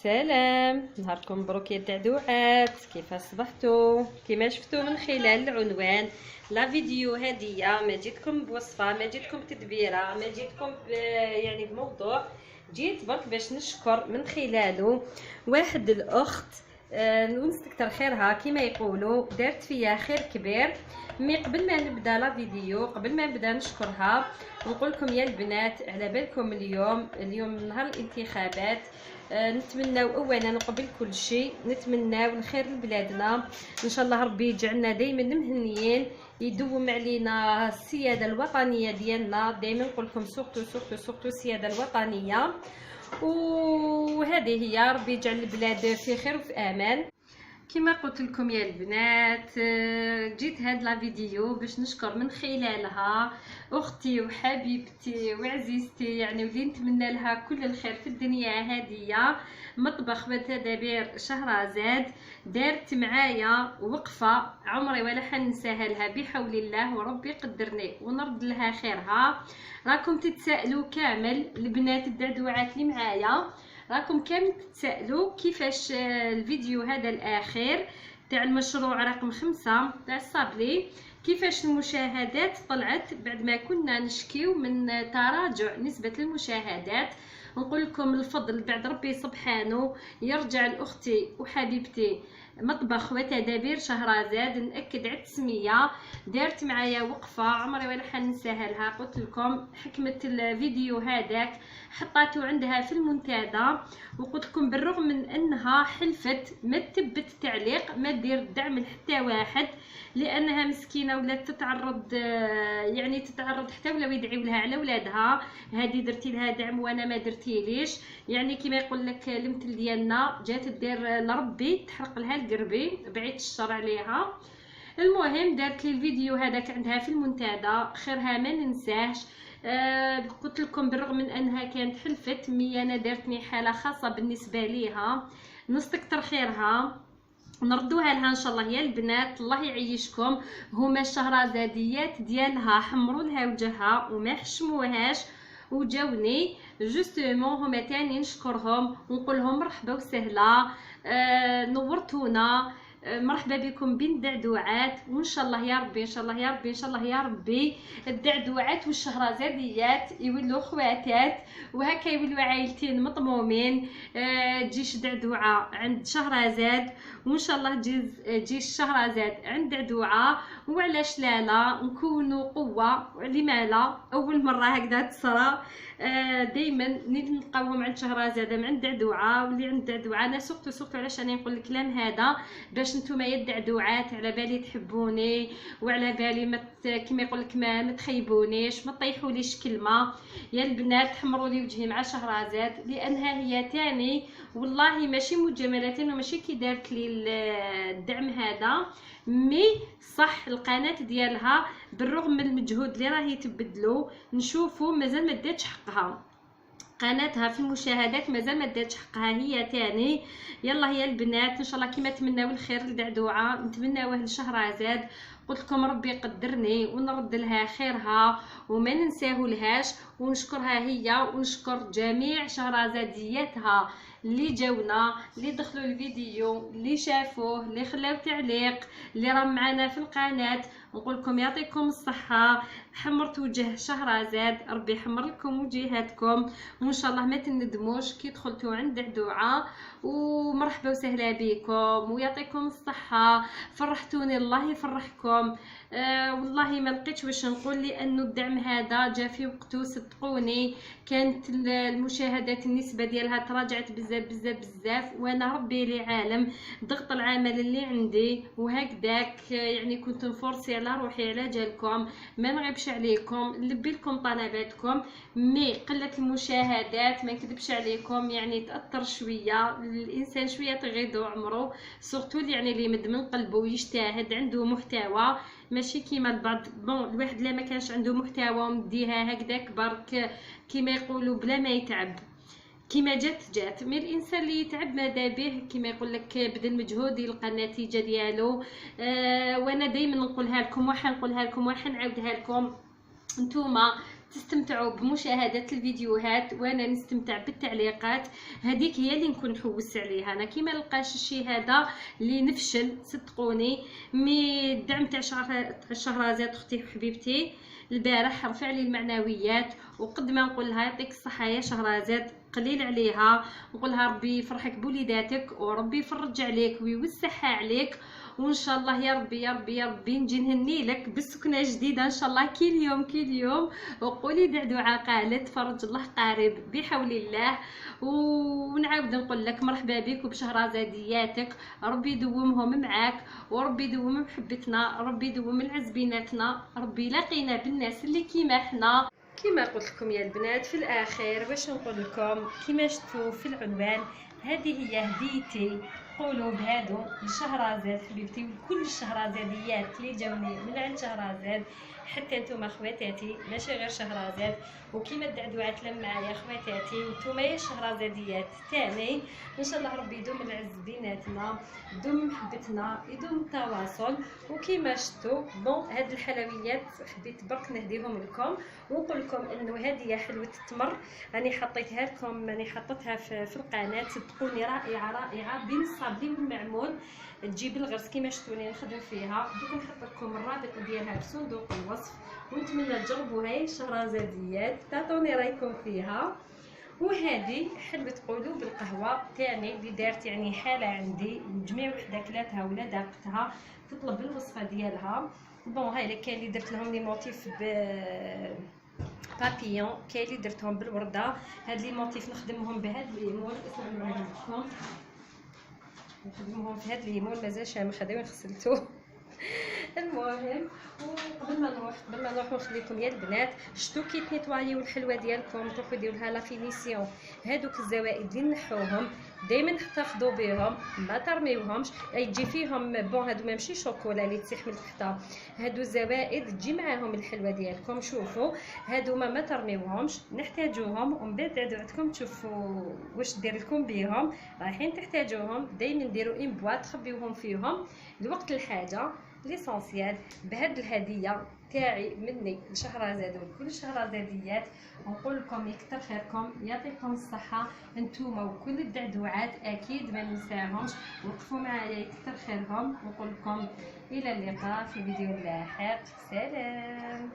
سلام، نهاركم مبروك يا الدعدوعات. كيف صبحتوا؟ كما شفتوا من خلال العنوان لا فيديو هديه، ما جيتكم بوصفه، ما جيتكم تدبيره، ما جيتكم يعني بموضوع. جيت برك باش نشكر من خلاله واحد الاخت، ونستكتر خيرها كما يقولوا، دارت فيا خير كبير. مي قبل ما نبدا لا فيديو، قبل ما نبدا نشكرها، نقول لكم يا البنات على بالكم اليوم نهار الانتخابات. نتمناو اولا قبل كل شيء نتمناو الخير لبلادنا، ان شاء الله ربي يجعلنا دائما مهنيين، يدوم علينا السياده الوطنيه ديالنا. دائما نقول لكم سورتو سورتو سورتو السياده الوطنيه، وهذه هي. ربي يجعل البلاد في خير وفي امان. كما قلت لكم يا البنات، جيت هاد لا فيديو باش نشكر من خلالها اختي وحبيبتي وعزيزتي، يعني واللي نتمنى لها كل الخير في الدنيا هاديه، مطبخ وتدابير شهرزاد. دارت معايا وقفه عمري ولا حننساها لها بحول الله، وربي يقدرني ونرد لها خيرها. راكم تتسائلوا كامل البنات الدعدوعات اللي معايا، راكم كامل تتسائلوا كيفاش الفيديو هذا الاخير تاع المشروع رقم 5 تاع الصابلي، كيفاش المشاهدات طلعت بعد ما كنا نشكيو من تراجع نسبة المشاهدات. نقول لكم الفضل بعد ربي سبحانه، يرجع لاختي وحبيبتي مطبخ وتدابير شهرزاد. نأكد على التسمية، دارت معايا وقفة عمري ولا حننساها لها. قلت لكم حكمة الفيديو هذاك حطاتو عندها في المنتدى، وقلت لكم بالرغم من انها حلفت ما تثبت تعليق، ما دير دعم لحتى واحد، لانها مسكينه ولات تتعرض، يعني تتعرض حتى ولاو يدعيو لها على ولادها. هذه درتي لها دعم وانا ما درتيليش، يعني كما يقول لك المثل ديالنا، جات دير لربي تحرق لها القربي، بعيد الشر عليها. المهم دارت لي الفيديو هذاك عندها في المنتدى، خيرها ما ننساهش. قلت لكم بالرغم من انها كانت حلفت، مي انا دارتني حاله خاصه بالنسبه ليها، نستكتر خيرها نردوها لها ان شاء الله يا البنات. الله يعيشكم. هما الشهرزاديات ديالها حمروا لها وجهها وما حشموهاش وجاوني جوستومون، هما تاني نشكرهم ونقول لهم مرحبا وسهلا. نورتونا، مرحبا بكم بين الدعدوعات، وان شاء الله يا ربي، ان شاء الله يا ربي، ان شاء الله يا ربي الدعدوعات والشهرزاديات يولوا خواتات، وهكا يولوا عائلتين مطمومين. تجيش دعدوعه عند شهرزاد، وان شاء الله تجي الشهرزاد عند دعدوعه، وعلاش لا نكونوا قوه. لما لا، اول مره هكذا تصرى. دائما نلقاوهم عند شهرزاد من عند دعدوعه، واللي عند دعدوعه انا سوقتو علاش انا نقول الكلام هذا، باش نتوما يا الدعدوعات على بالي تحبوني، وعلى بالي كما يقول لك ما تخيبونيش، ما طيحوليش كلمه يا البنات. حمروا لي وجهي مع شهرزاد، لانها هي تاني والله ماشي مجاملات وماشي كي دارت لي الدعم هذا، مي صح القناه ديالها بالرغم من المجهود اللي راهي تبدلو نشوفوا مازال ما داتش حقها، قناتها في المشاهدات مازال ما داتش حقها هي تاني. يلا يا البنات ان شاء الله كما تمناو الخير لدعدوعه نتمناوه لشهرزاد. قلت لكم ربي يقدرني ونرد لها خيرها وما ننساه لهاش، ونشكرها هي ونشكر جميع شهرزادياتها اللي جاونا، اللي دخلوا الفيديو، اللي شافوه، اللي خلاو تعليق، اللي راه معنا في القناه. نقول لكم يعطيكم الصحه، حمرت وجه شهرزاد، ربي يحمر لكم وجيهاتكم، وان شاء الله ما تندموش كي دخلتوا عند دعدوعه. ومرحبا وسهلا بكم ويعطيكم الصحه، فرحتوني الله يفرحكم. والله ما لقيتش واش نقول، لانه الدعم هذا جا في وقته. صدقوني كانت المشاهدات النسبه ديالها تراجعت بزاف بزاف بزاف، وانا ربي لي عالم ضغط العمل اللي عندي وهكذاك، يعني كنت نفرسي على روحي على جالكم، ما نغيبش عليكم، نلبي لكم طلباتكم. مي قله المشاهدات ما نكذبش عليكم يعني تاثر شويه الانسان، شويه تغيضو عمره، سورتو يعني اللي يمد من قلبه ويجتهد عنده محتوى، ماشي كيما البعض. بون الواحد لا ما كانش عنده محتوى ومديها هكذاك برك كيما يقولوا بلا ما يتعب، كيما جات مي الانسان اللي يتعب ماذا به، كيما يقول لك بذل مجهود يلقى النتيجه ديالو. وانا دائما نقولها لكم وحنقولها لكم وحنعاودها لكم، نتوما تستمتعوا بمشاهدة الفيديوهات وانا نستمتع بالتعليقات. هذيك هي اللي نكون نحوس عليها. انا كيما نلقاش الشيء هذا اللي نفشل، صدقوني. مي الدعم تاع شهرزاد اختي وحبيبتي البارح رفع لي المعنويات، وقد ما نقول لها يعطيك الصحه يا شهرزاد، قليل عليها، نقولها ربي يفرحك بوليداتك وربي يفرج عليك ويوسعها عليك، وان شاء الله يا ربي يا ربي يا ربي نجي نهني لك بسكنه جديده ان شاء الله كل يوم كل يوم. وقولي دعاء قالت فرج الله قريب بحول الله. ونعاود نقول لك مرحبا بك وبشهرزادياتك، ربي يدومهم معاك وربي يدوم محبتنا، ربي يدوم العز بيناتنا، ربي يلاقينا بالناس اللي كيما حنا. كما قلت لكم يا البنات في الاخير واش نقول لكم، كما شفتوا في العنوان هذه هي هديتي قولوا بهادو لشهرزاد حبيبتي وكل الشهرزاديات اللي جاوني من عند شهرزاد، حتى نتوما خواتاتي ماشي غير شهرزاد. وكيما الدعدوعات لم معايا خواتاتي نتوما يا الشهرزاديات تاني، ان شاء الله ربي يدوم العز بيناتنا، يدوم محبتنا، يدوم التواصل. وكيما شفتوا بون هاد الحلويات حبيت برك نهديهم لكم ونقول لكم انه هذه حلوه التمر راني حطيتها لكم، راني حطيتها في القناه، صدقوني رائعه رائعه بين الصابلي والمعمول، تجيب الغرس كيما شفتوني نخدم فيها. دوك نحط لكم الرابط ديالها في صندوق الوصف، ونتمنى تجربوها يا الشهرزاديات، تعطوني رايكم فيها. وهذه حلوه قولوا بالقهوه تاني اللي دارت يعني حاله عندي، جميع وحده كلاتها ولا داقتها تطلب الوصفه ديالها. بون هاي كاين اللي درت لهم لي موتيف بابيون، كاين اللي درتهم بالورده. هاد لي موتيف نخدمهم بهاد الليمون، اسمعوا لكم نخدمهم في هاد الليمون مازال شامخ هذا وين غسلته. المهم وقبل ما نروح نخليكم يا البنات، شتو كي تنيطوايو الحلوه ديالكم تروحوا ديروا لها لا فينيسيون، هادوك الزوائد اللي نحوهم دائما احتفظوا بهم ما ترميوهمش، يجي فيهم بون هادو ماشي شوكولا اللي تسيح من تحت، هادو الزوائد تجي معاهم الحلوه ديالكم. شوفوا هادو ما ترميوهمش، نحتاجوهم ومن بعد عندكم تشوفوا واش دير لكم بيهم، رايحين تحتاجوهم دائما ديروا ان بواط تخبيوهم فيهم لوقت الحاجه. ليسونسيال بهاد الهديه تاعي مني لشهرزاد وكل الشهرزاديات، ونقول لكم يكثر خيركم يعطيكم الصحه انتوما وكل الدعدوعات، اكيد ما ننساهمش، وقفوا معايا يكثر خيرهم، ونقول لكم الى اللقاء في فيديو لاحق، سلام.